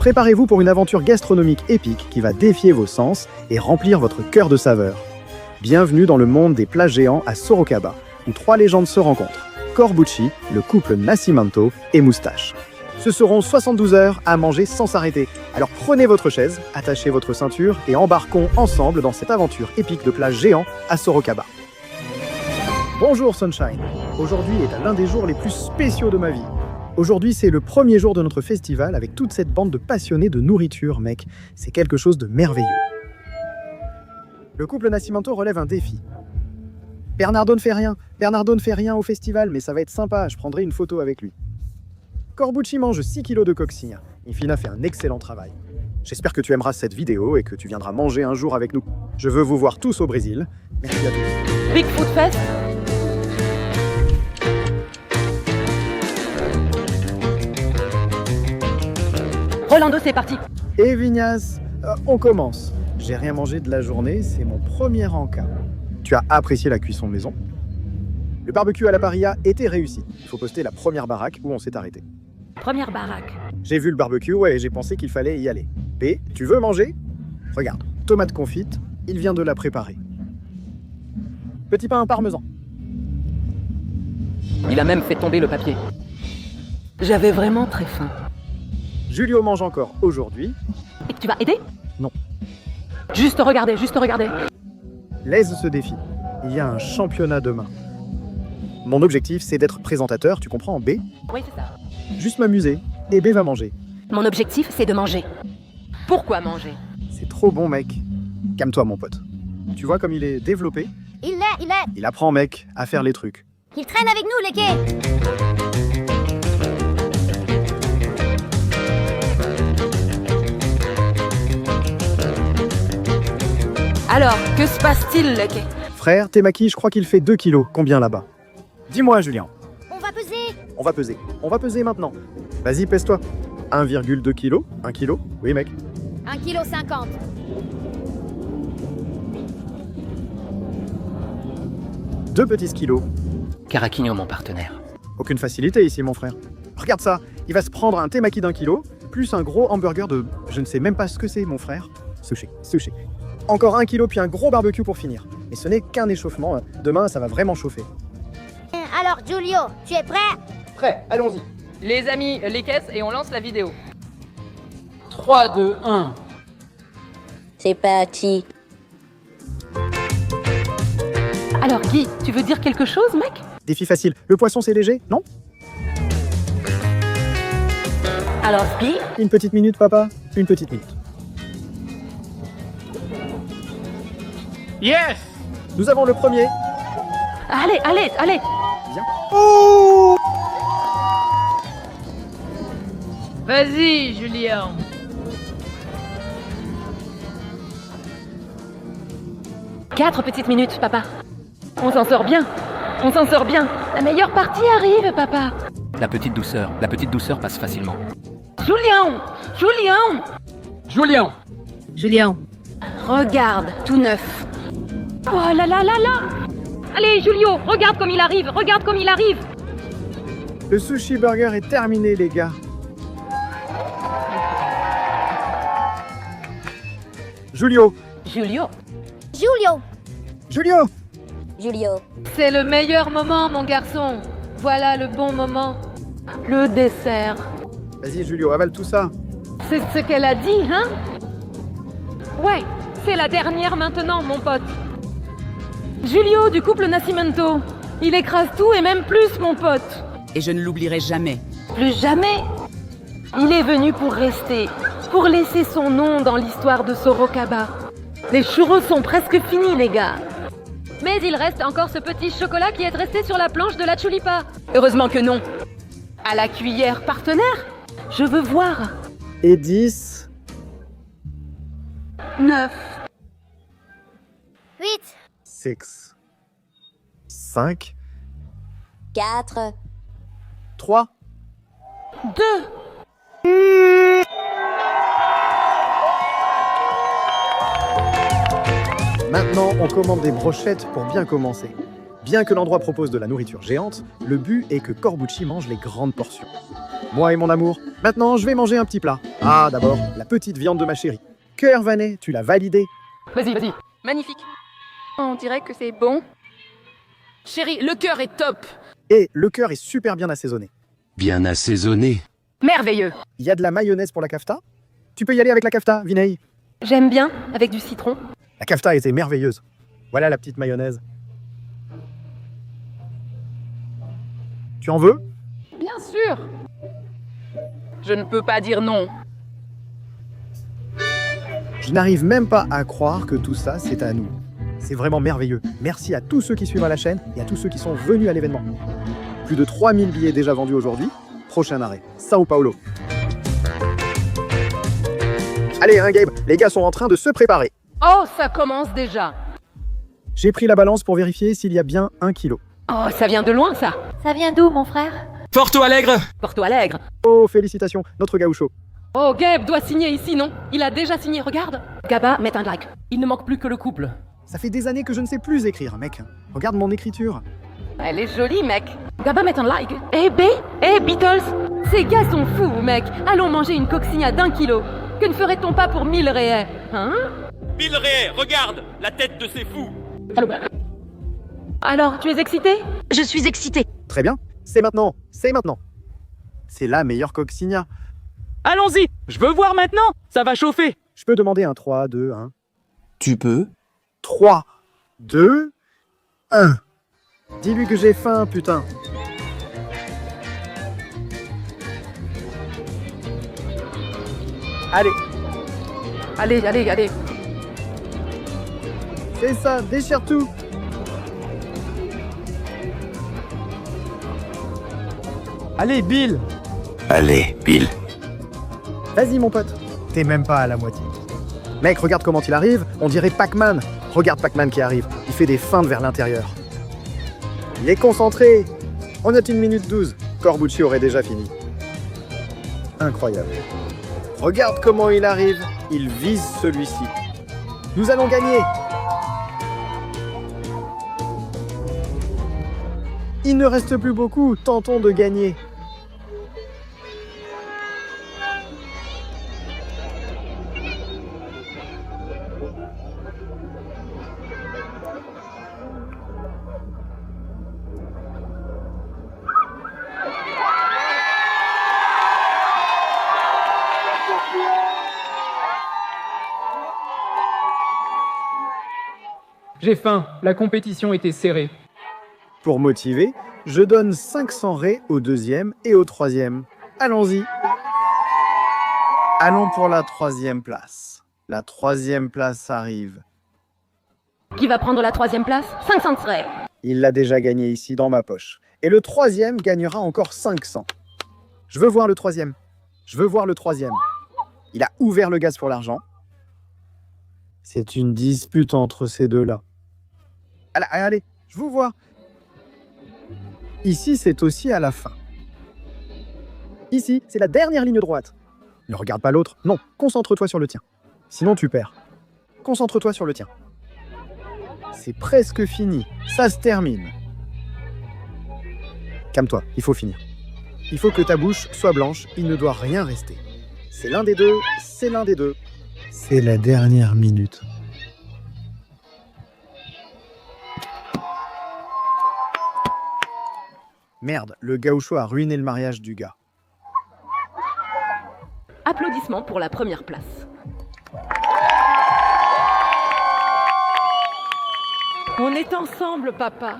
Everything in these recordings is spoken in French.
Préparez-vous pour une aventure gastronomique épique qui va défier vos sens et remplir votre cœur de saveurs. Bienvenue dans le monde des plats géants à Sorocaba, où 3 légendes se rencontrent. Corbucci, le couple Nascimento et Moustache. Ce seront 72 heures à manger sans s'arrêter. Alors prenez votre chaise, attachez votre ceinture et embarquons ensemble dans cette aventure épique de plats géants à Sorocaba. Bonjour Sunshine. Aujourd'hui est l'un des jours les plus spéciaux de ma vie. Aujourd'hui, c'est le premier jour de notre festival avec toute cette bande de passionnés de nourriture, mec. C'est quelque chose de merveilleux. Le couple Nascimento relève un défi. Bernardo ne fait rien au festival, mais ça va être sympa, je prendrai une photo avec lui. Corbucci mange 6 kilos de coccinelle. Infina fait un excellent travail. J'espère que tu aimeras cette vidéo et que tu viendras manger un jour avec nous. Je veux vous voir tous au Brésil. Merci à tous. Big Food Fest. Rolando, c'est parti. Et Vignas, on commence. J'ai rien mangé de la journée, c'est mon premier encas. Tu as apprécié la cuisson de maison? Le barbecue à la parrilla était réussi. Il faut poster la première baraque où on s'est arrêté. Première baraque. J'ai vu le barbecue, et j'ai pensé qu'il fallait y aller. P, tu veux manger? Regarde, tomate confite, il vient de la préparer. Petit pain parmesan. Il a même fait tomber le papier. J'avais vraiment très faim. Julio mange encore aujourd'hui. Et tu vas aider? Non. Juste regarder. Laisse ce défi. Il y a un championnat demain. Mon objectif, c'est d'être présentateur, tu comprends, B? Oui, c'est ça. Juste m'amuser, et B va manger. Mon objectif, c'est de manger. Pourquoi manger? C'est trop bon, mec. Calme-toi, mon pote. Tu vois comme il est développé? Il l'est. Il apprend, mec, à faire les trucs. Il traîne avec nous, les quais. Alors, que se passe-t-il, le quai? Frère, t'es maquis, je crois qu'il fait 2 kilos. Combien là-bas? Dis-moi, Julien. On va peser. On va peser maintenant. Vas-y, pèse-toi. 1,2 kg? 1 kg? Oui, mec. 1,50 kg. 2 petits kilos. Caraquinho, mon partenaire. Aucune facilité ici, mon frère. Regarde ça. Il va se prendre un temaki d'1 kilo, plus un gros hamburger de... Je ne sais même pas ce que c'est, mon frère. Sushi. Encore 1 kilo, puis un gros barbecue pour finir. Mais ce n'est qu'un échauffement. Demain, ça va vraiment chauffer. Alors, Giulio, tu es prêt? Prêt, allons-y. Les amis, les caisses et on lance la vidéo. 3, 2, 1. C'est parti. Alors Guy, tu veux dire quelque chose, mec? Défi facile. Le poisson, c'est léger, non? Alors Guy? Une petite minute, papa. Une petite minute. Yes! Nous avons le premier. Allez. Viens. Oh! Vas-y, Julien. Quatre petites minutes, papa. On s'en sort bien. La meilleure partie arrive, papa. La petite douceur passe facilement. Julien. Regarde, tout neuf. Oh là. Allez, Julio, regarde comme il arrive. Le sushi burger est terminé, les gars. Julio. C'est le meilleur moment, mon garçon. Voilà le bon moment. Le dessert. Vas-y, Julio, avale tout ça. C'est ce qu'elle a dit, hein? Ouais, c'est la dernière maintenant, mon pote. Julio du couple Nascimento. Il écrase tout et même plus, mon pote. Et je ne l'oublierai jamais. Plus jamais. Il est venu pour rester, pour laisser son nom dans l'histoire de Sorocaba. Les churros sont presque finis, les gars. Mais il reste encore ce petit chocolat qui est resté sur la planche de la chulipa. Heureusement que non. À la cuillère, partenaire. Je veux voir. Et 10. 9. 8, 6. 5. 4, 3. 2. Maintenant, on commande des brochettes pour bien commencer. Bien que l'endroit propose de la nourriture géante, le but est que Corbucci mange les grandes portions. Moi et mon amour, maintenant je vais manger un petit plat. Ah, d'abord, la petite viande de ma chérie. Cœur Vanet, tu l'as validé. Vas-y, vas-y. Magnifique. On dirait que c'est bon. Chérie, le cœur est top. Et le cœur est super bien assaisonné. Bien assaisonné. Merveilleux. Il y a de la mayonnaise pour la kafta? Tu peux y aller avec la kafta, Vinay. J'aime bien, avec du citron. La kafta était merveilleuse. Voilà la petite mayonnaise. Tu en veux? Bien sûr. Je ne peux pas dire non. Je n'arrive même pas à croire que tout ça, c'est à nous. C'est vraiment merveilleux. Merci à tous ceux qui suivent la chaîne et à tous ceux qui sont venus à l'événement. Plus de 3000 billets déjà vendus aujourd'hui. Prochain arrêt, Sao Paulo. Allez, hein, Gabe, les gars sont en train de se préparer. Oh, ça commence déjà. J'ai pris la balance pour vérifier s'il y a bien 1 kilo. Oh, ça vient de loin, ça. Ça vient d'où, mon frère? Porto Alegre. Porto Alegre. Oh, félicitations, notre gaucho. Oh, Gabe doit signer ici, non? Il a déjà signé, regarde. Gaba, mets un like. Il ne manque plus que le couple. Ça fait des années que je ne sais plus écrire, mec. Regarde mon écriture. Elle est jolie, mec. Gaba, mets un like. Eh, B, Beatles. Ces gars sont fous, mec. Allons manger une coccinha d'1 kilo. Que ne ferait-on pas pour 1000 réais? Hein? 1000 réais, regarde la tête de ces fous. Alors, tu es excité? Je suis excitée. Très bien, c'est maintenant, c'est maintenant. C'est la meilleure coccinha. Allons-y, je veux voir maintenant. Ça va chauffer. Je peux demander un 3, 2, 1. Tu peux? 3, 2, 1. Dis-lui que j'ai faim, putain. Allez, Allez, allez, allez. c'est ça, déchire tout. Allez, Bill. Allez, Bill. Vas-y, mon pote. T'es même pas à la moitié. Mec, regarde comment il arrive. On dirait Pac-Man. Regarde Pac-Man qui arrive. Il fait des feintes vers l'intérieur. Il est concentré. On note 1 minute 12. Corbucci aurait déjà fini. Incroyable. Regarde comment il arrive. Il vise celui-ci. Nous allons gagner. Il ne reste plus beaucoup. Tentons de gagner. J'ai faim. La compétition était serrée. Pour motiver, je donne 500 raies au deuxième et au troisième. Allons-y. Allons pour la 3e place. La 3e place arrive. Qui va prendre la 3e place? 500 frais. Il l'a déjà gagné ici dans ma poche. Et le 3e gagnera encore 500. Je veux voir le 3e. Je veux voir le 3e. Il a ouvert le gaz pour l'argent. C'est une dispute entre ces deux-là. Allez, allez, je vous vois. Ici, c'est aussi à la fin. Ici, c'est la dernière ligne droite. Ne regarde pas l'autre. Non, concentre-toi sur le tien. Sinon, tu perds. Concentre-toi sur le tien. C'est presque fini. Ça se termine. Calme-toi, il faut finir. Il faut que ta bouche soit blanche, il ne doit rien rester. C'est l'un des deux, c'est l'un des deux. C'est la dernière minute. Merde, le gaucho a ruiné le mariage du gars. Applaudissements pour la première place. On est ensemble, papa.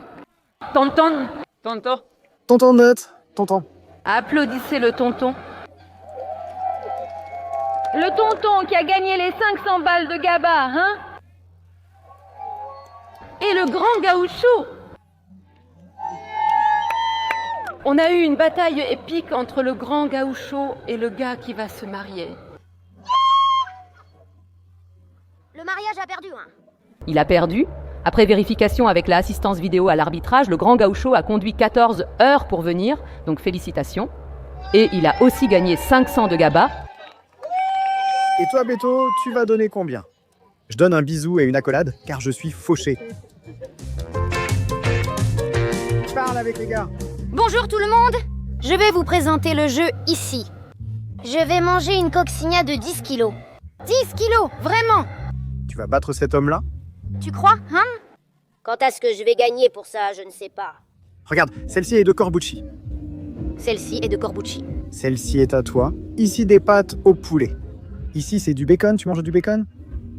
Tonton. Tonton. Tonton note, tonton. Applaudissez le tonton. Le tonton qui a gagné les 500 balles de Gaba, hein? Et le grand gaucho. On a eu une bataille épique entre le grand gaucho et le gars qui va se marier. Le mariage a perdu, hein? Il a perdu. Après vérification avec l'assistance vidéo à l'arbitrage, le grand gaucho a conduit 14 heures pour venir, donc félicitations. Et il a aussi gagné 500 de Gaba. Et toi, Beto, tu vas donner combien? Je donne un bisou et une accolade, car je suis fauché. Parle avec les gars. Bonjour tout le monde. Je vais vous présenter le jeu ici. Je vais manger une coccinelle de 10 kilos. 10 kilos, vraiment? Tu vas battre cet homme-là? Tu crois, hein? Quant à ce que je vais gagner pour ça, je ne sais pas. Regarde, celle-ci est de Corbucci. Celle-ci est de Corbucci. Celle-ci est à toi. Ici, des pâtes au poulet. Ici, c'est du bacon. Tu manges du bacon?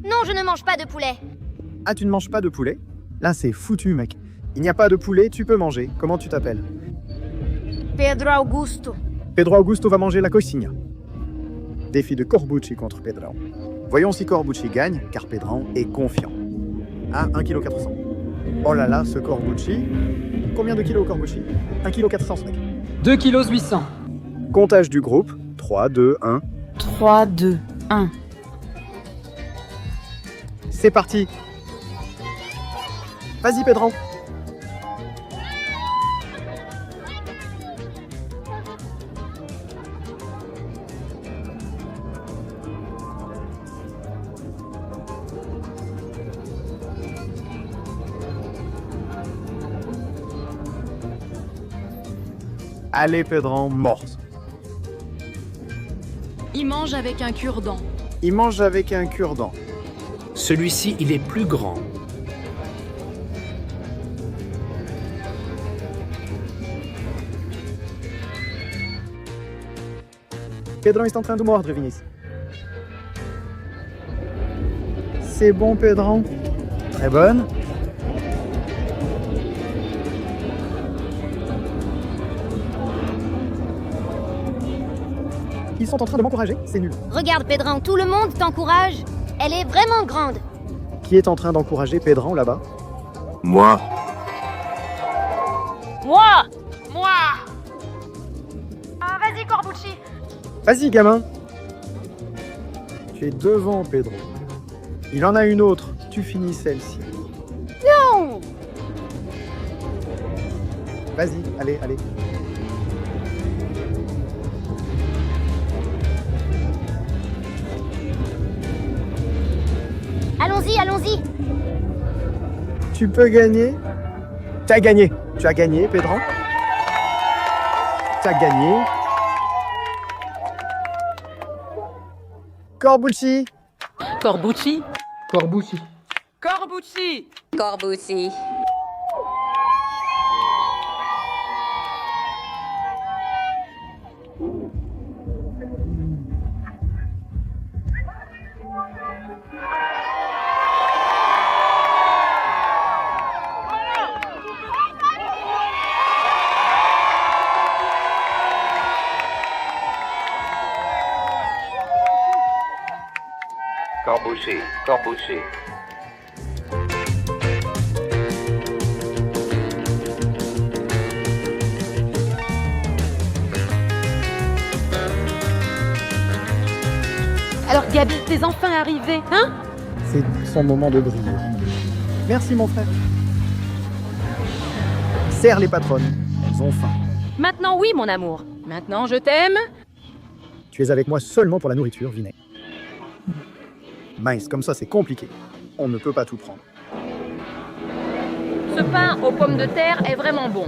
Non, je ne mange pas de poulet. Ah, tu ne manges pas de poulet? Là, c'est foutu, mec. Il n'y a pas de poulet, tu peux manger. Comment tu t'appelles? Pedro Augusto. Pedro Augusto va manger la coccinha. Défi de Corbucci contre Pedro. Voyons si Corbucci gagne, car Pedro est confiant. Ah, 1,4 kg. Oh là là, ce Corbucci. Combien de kilos Corbucci? 1,4 kg, ce mec. 2 kg 800. Comptage du groupe. 3, 2, 1. 3, 2, 1. C'est parti. Vas-y, Pedro. Allez, Pedro, morse. Il mange avec un cure-dent. Il mange avec un cure-dent. Celui-ci, il est plus grand. Pedro est en train de mordre, Vinicius. C'est bon, Pedro. Très bonne. Ils sont en train de m'encourager, c'est nul. Regarde, Pedro, tout le monde t'encourage. Elle est vraiment grande. Qui est en train d'encourager Pedro là-bas? Moi. Moi! Vas-y, Corbucci. Vas-y, gamin. Tu es devant, Pedro. Il en a une autre. Tu finis celle-ci. Non! Vas-y, allez, allez. Allons-y, allons-y. Tu peux gagner. Tu as gagné. Tu as gagné, Pedro. Tu as gagné. Corbucci. Corbucci. Corbucci. Corbucci. Corbucci. Corbucci, Corbucci. Alors Gabi, t'es enfin arrivée, hein? C'est son moment de briller. Merci, mon frère. Serre les patronnes. Elles ont faim. Maintenant oui, mon amour. Maintenant je t'aime. Tu es avec moi seulement pour la nourriture, Vinet. Mince, comme ça, c'est compliqué. On ne peut pas tout prendre. Ce pain aux pommes de terre est vraiment bon.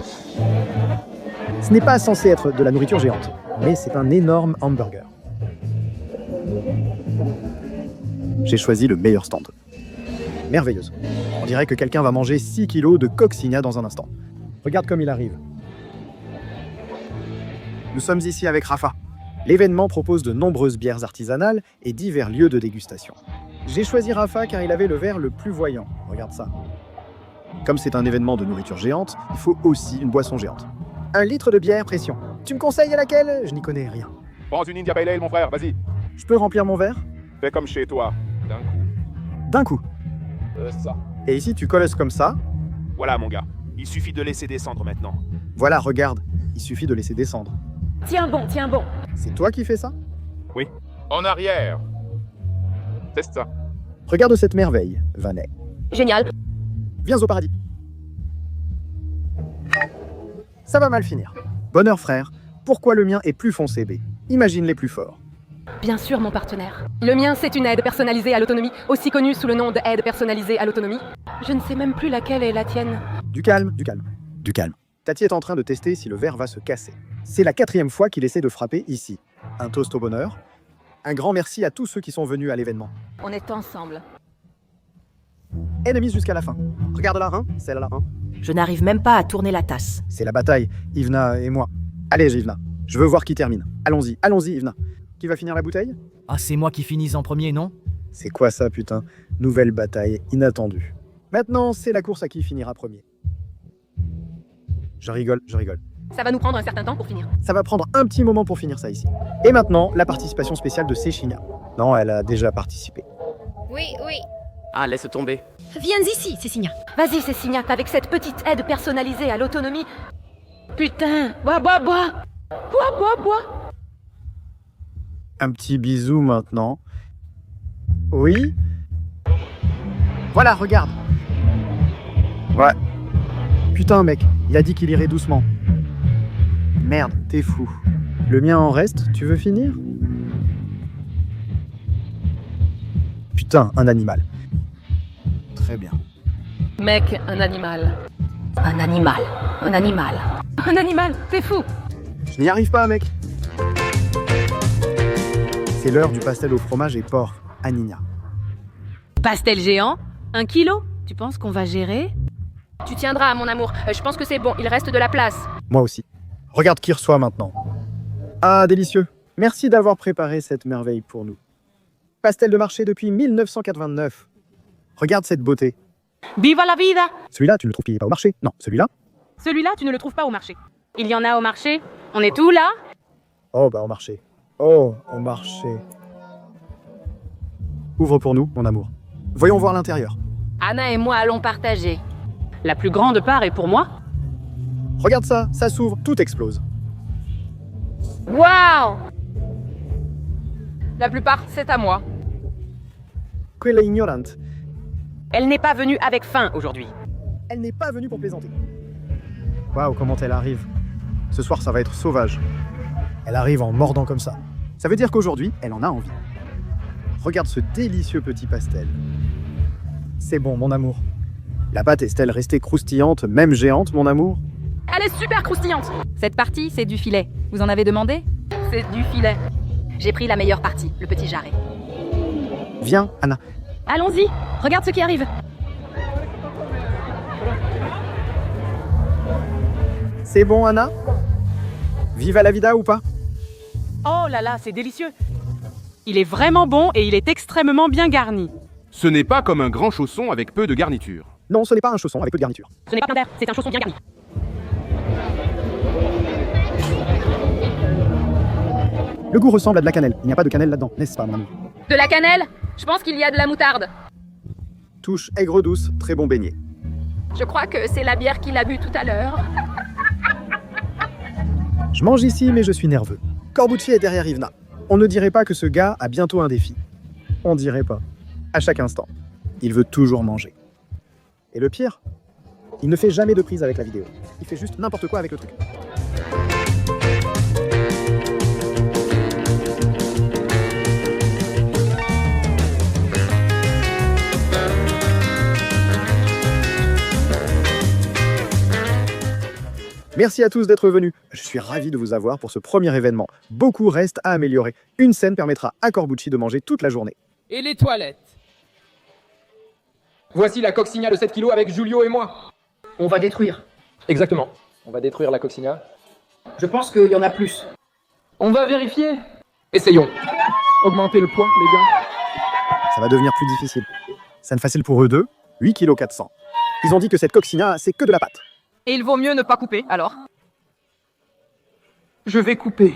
Ce n'est pas censé être de la nourriture géante, mais c'est un énorme hamburger. J'ai choisi le meilleur stand. Merveilleuse. On dirait que quelqu'un va manger 6 kilos de coccinha dans un instant. Regarde comme il arrive. Nous sommes ici avec Rafa. L'événement propose de nombreuses bières artisanales et divers lieux de dégustation. J'ai choisi Rafa car il avait le verre le plus voyant. Regarde ça. Comme c'est un événement de nourriture géante, il faut aussi une boisson géante. 1 litre de bière pression. Tu me conseilles à laquelle? Je n'y connais rien. Prends une India Pale Ale, mon frère, vas-y. Je peux remplir mon verre? Fais comme chez toi, d'un coup. D'un coup. Ça. Et ici, tu colles comme ça. Voilà, mon gars. Il suffit de laisser descendre maintenant. Voilà, regarde. Il suffit de laisser descendre. Tiens bon, tiens bon. C'est toi qui fais ça? Oui. En arrière. C'est ça. Regarde cette merveille, Vanet. Génial. Viens au paradis. Ça va mal finir. Bonheur, frère. Pourquoi le mien est plus foncé, B? Imagine les plus forts. Bien sûr, mon partenaire. Le mien, c'est une aide personnalisée à l'autonomie, aussi connue sous le nom de aide personnalisée à l'autonomie. Je ne sais même plus laquelle est la tienne. Du calme, du calme, du calme. Tati est en train de tester si le verre va se casser. C'est la 4e fois qu'il essaie de frapper ici. un toast au bonheur. Un grand merci à tous ceux qui sont venus à l'événement. On est ensemble. Ennemis jusqu'à la fin. Regarde là, hein, celle-là, hein. Je n'arrive même pas à tourner la tasse. C'est la bataille, Ivna et moi. Allez, Ivna, je veux voir qui termine. Allons-y, allons-y, Ivna. Qui va finir la bouteille? Ah, c'est moi qui finis en premier, non? C'est quoi ça, putain? Nouvelle bataille inattendue. Maintenant, c'est la course à qui finira premier. Je rigole, je rigole. Ça va nous prendre un certain temps pour finir. Ça va prendre un petit moment pour finir ça ici. Et maintenant, la participation spéciale de Séchinia. Non, elle a déjà participé. Oui, oui. Ah, laisse tomber. Viens ici, Cécilia. Vas-y, Cécignac, avec cette petite aide personnalisée à l'autonomie. Putain, bois. Bois. Un petit bisou maintenant. Oui? Voilà, regarde. Ouais. Putain, mec, il a dit qu'il irait doucement. Merde, t'es fou. Le mien en reste, tu veux finir? Putain, un animal. Très bien. Mec, un animal. Un animal. Un animal. Un animal, t'es fou. Je n'y arrive pas, mec. C'est l'heure du pastel au fromage et porc, Anina. Pastel géant? 1 kilo? Tu penses qu'on va gérer? Tu tiendras, mon amour. Je pense que c'est bon, il reste de la place. Moi aussi. Regarde qui reçoit maintenant. Ah, délicieux. Merci d'avoir préparé cette merveille pour nous. Pastel de marché depuis 1989. Regarde cette beauté. Viva la vida! Celui-là, tu ne le trouves pas au marché. Non, celui-là? Celui-là, tu ne le trouves pas au marché. Il y en a au marché. On est où, là? Oh, bah au marché. Oh, au marché. Ouvre pour nous, mon amour. Voyons voir l'intérieur. Anna et moi allons partager. La plus grande part est pour moi? Regarde ça, ça s'ouvre, tout explose. Waouh! La plupart, c'est à moi. Quella ignorante. Elle n'est pas venue avec faim aujourd'hui. Elle n'est pas venue pour plaisanter. Waouh, comment elle arrive. Ce soir, ça va être sauvage. Elle arrive en mordant comme ça. Ça veut dire qu'aujourd'hui, elle en a envie. Regarde ce délicieux petit pastel. C'est bon, mon amour. La pâte est-elle restée croustillante, même géante, mon amour? Elle est super croustillante. Cette partie, c'est du filet. Vous en avez demandé? C'est du filet. J'ai pris la meilleure partie, le petit jarret. Viens, Anna. Allons-y, regarde ce qui arrive. C'est bon, Anna? Viva la vida ou pas? Oh là là, c'est délicieux. Il est vraiment bon et il est extrêmement bien garni. Ce n'est pas comme un grand chausson avec peu de garniture. Non, ce n'est pas un chausson avec peu de garniture. Ce n'est pas plein d'air, c'est un chausson bien garni. Le goût ressemble à de la cannelle. Il n'y a pas de cannelle là-dedans, n'est-ce pas, mon amour? De la cannelle? Je pense qu'il y a de la moutarde. Touche aigre douce, très bon beignet. Je crois que c'est la bière qu'il a bu tout à l'heure. Je mange ici, mais je suis nerveux. Corbucci est derrière Ivna. On ne dirait pas que ce gars a bientôt un défi. On dirait pas. À chaque instant. Il veut toujours manger. Et le pire, il ne fait jamais de prise avec la vidéo. Il fait juste n'importe quoi avec le truc. Merci à tous d'être venus. Je suis ravi de vous avoir pour ce premier événement. Beaucoup reste à améliorer. Une scène permettra à Corbucci de manger toute la journée. Et les toilettes? Voici la coccinelle de 7 kilos avec Julio et moi. On va détruire. Exactement. On va détruire la coccinelle. Je pense qu'il y en a plus. On va vérifier. Essayons. Augmenter le poids, les gars. Ça va devenir plus difficile. Scène facile pour eux deux, 8 kg 400. Ils ont dit que cette coccinelle, c'est que de la pâte. Et il vaut mieux ne pas couper, alors? Je vais couper.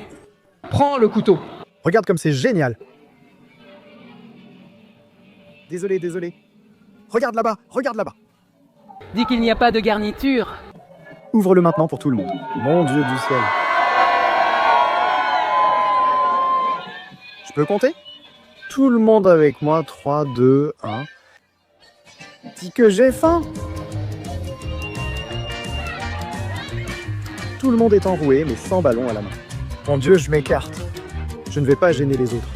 Prends le couteau. Regarde comme c'est génial. Désolé, désolé. Regarde là-bas, regarde là-bas. Dis qu'il n'y a pas de garniture. Ouvre-le maintenant pour tout le monde. Mon Dieu du ciel. Je peux compter? Tout le monde avec moi. 3, 2, 1. Dis que j'ai faim. Tout le monde est enroué, mais sans ballon à la main. Mon Dieu, je m'écarte. Je ne vais pas gêner les autres.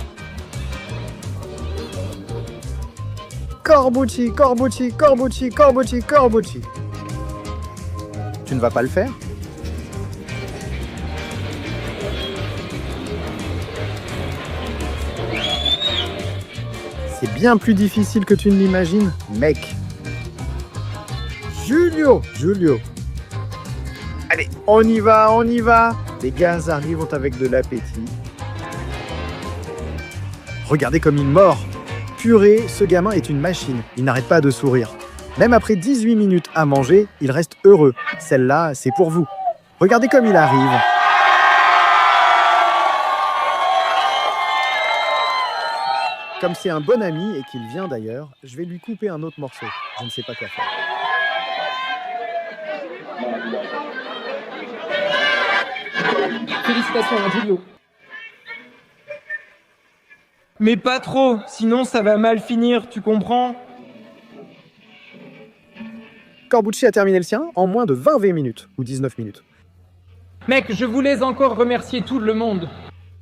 Corbucci, Corbucci, Corbucci, Corbucci, Corbucci. Tu ne vas pas le faire? C'est bien plus difficile que tu ne l'imagines, mec. Julio. Allez, on y va. Les gars arrivent avec de l'appétit. Regardez comme il mord. Purée, ce gamin est une machine. Il n'arrête pas de sourire. Même après 18 minutes à manger, il reste heureux. Celle-là, c'est pour vous. Regardez comme il arrive. Comme c'est un bon ami et qu'il vient d'ailleurs, je vais lui couper un autre morceau. Je ne sais pas quoi faire. Félicitations, Julio. Mais pas trop, sinon ça va mal finir, tu comprends? Corbucci a terminé le sien en moins de 20 minutes, ou 19 minutes. Mec, je voulais encore remercier tout le monde.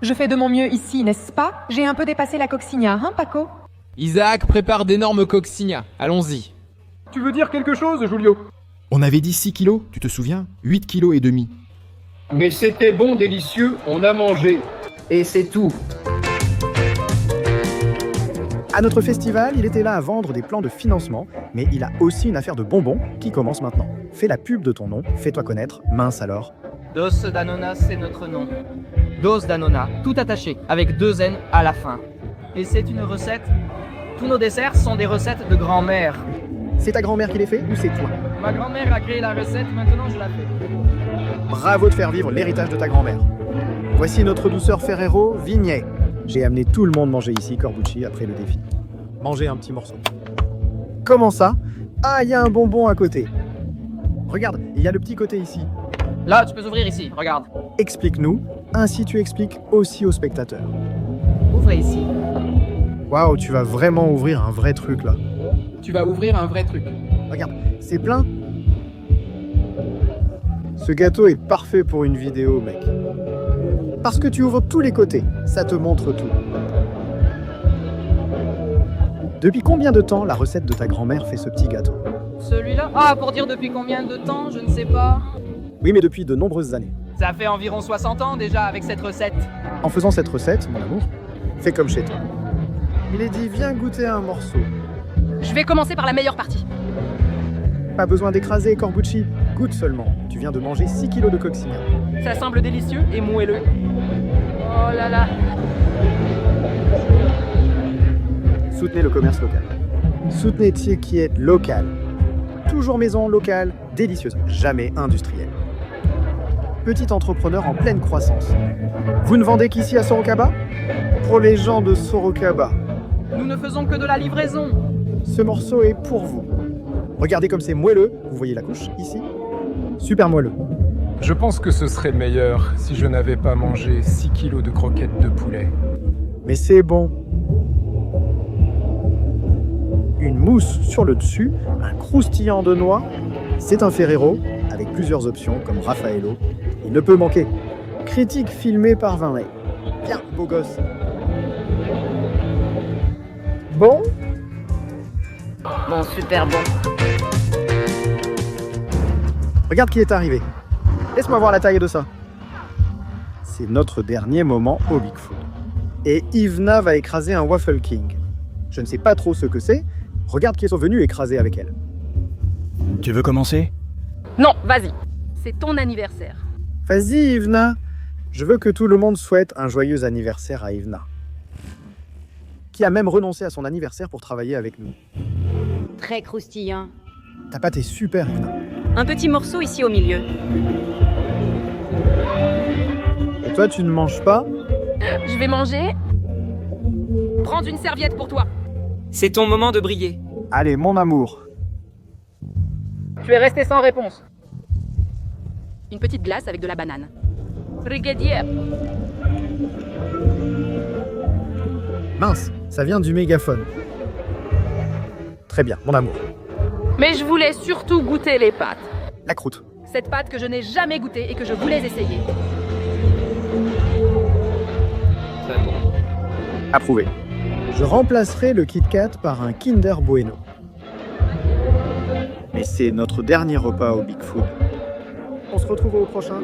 Je fais de mon mieux ici, n'est-ce pas? J'ai un peu dépassé la coccinha, hein, Paco? Isaac prépare d'énormes coccinhas, allons-y. Tu veux dire quelque chose, Julio? On avait dit 6 kilos, tu te souviens? 8 kilos et demi. Mais c'était bon, délicieux, on a mangé. Et c'est tout. À notre festival, il était là à vendre des plans de financement, mais il a aussi une affaire de bonbons qui commence maintenant. Fais la pub de ton nom, fais-toi connaître, mince alors. Dos d'Anona, c'est notre nom. Dos d'Anona, tout attaché, avec 2 N à la fin. Et c'est une recette. Tous nos desserts sont des recettes de grand-mère. C'est ta grand-mère qui les fait ou c'est toi? Ma grand-mère a créé la recette, maintenant je la fais. Bravo de faire vivre l'héritage de ta grand-mère. Voici notre douceur Ferrero Vignet. J'ai amené tout le monde manger ici, Corbucci, après le défi. Mangez un petit morceau. Comment ça? Ah, il y a un bonbon à côté. Regarde, il y a le petit côté ici. Là, tu peux ouvrir ici, regarde. Explique-nous, ainsi tu expliques aussi aux spectateurs. Ouvrez ici. Waouh, tu vas vraiment ouvrir un vrai truc là. Tu vas ouvrir un vrai truc. Regarde, c'est plein. Ce gâteau est parfait pour une vidéo, mec. Parce que tu ouvres tous les côtés, ça te montre tout. Depuis combien de temps la recette de ta grand-mère fait ce petit gâteau? Celui-là? Ah, pour dire depuis combien de temps, je ne sais pas. Oui, mais depuis de nombreuses années. Ça fait environ 60 ans déjà avec cette recette. En faisant cette recette, mon amour, fais comme chez toi. Il est dit, viens goûter un morceau. Je vais commencer par la meilleure partie. Pas besoin d'écraser, Corbucci. Goûte seulement. Tu viens de manger 6 kilos de coccinelle. Ça semble délicieux et moelleux. Oh là là. Soutenez le commerce local. Soutenez qui est local. Toujours maison locale, délicieuse, jamais industrielle. Petit entrepreneur en pleine croissance. Vous ne vendez qu'ici à Sorocaba? Pour les gens de Sorocaba. Nous ne faisons que de la livraison. Ce morceau est pour vous. Regardez comme c'est moelleux. Vous voyez la couche ici? Super moelleux. Je pense que ce serait meilleur si je n'avais pas mangé 6 kilos de croquettes de poulet. Mais c'est bon. Une mousse sur le dessus, un croustillant de noix. C'est un Ferrero, avec plusieurs options comme Raffaello. Il ne peut manquer. Critique filmée par Vinley. Bien, beau gosse. Bon? Bon, super bon. Regarde qui est arrivé. Laisse-moi voir la taille de ça. C'est notre dernier moment au Big Food. Et Ivna va écraser un Waffle King. Je ne sais pas trop ce que c'est. Regarde qui est venu écraser avec elle. Tu veux commencer? Non, vas-y. C'est ton anniversaire. Vas-y, Ivna. Je veux que tout le monde souhaite un joyeux anniversaire à Ivna. Qui a même renoncé à son anniversaire pour travailler avec nous. Très croustillant. Ta pâte est super, Ivna. Un petit morceau ici au milieu. Et toi, tu ne manges pas? Je vais manger. Prends une serviette pour toi. C'est ton moment de briller. Allez, mon amour. Je vais rester sans réponse. Une petite glace avec de la banane. Brigadier. Mince, ça vient du mégaphone. Très bien, mon amour. Mais je voulais surtout goûter les pâtes. La croûte. Cette pâte que je n'ai jamais goûtée et que je voulais essayer. Très bon. Approuvé. Je remplacerai le Kit Kat par un Kinder Bueno. Mais c'est notre dernier repas au Big Food. On se retrouve au prochain.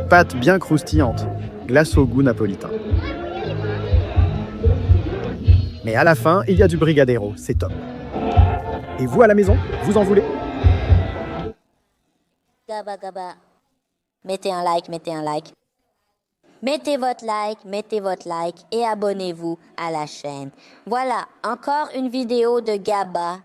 Pâte bien croustillante. glace au goût napolitain. Mais à la fin, il y a du brigadeiro, c'est top. Et vous à la maison, vous en voulez? Gaba gaba. Mettez un like, mettez un like. Mettez votre like et abonnez-vous à la chaîne. Voilà, encore une vidéo de Gaba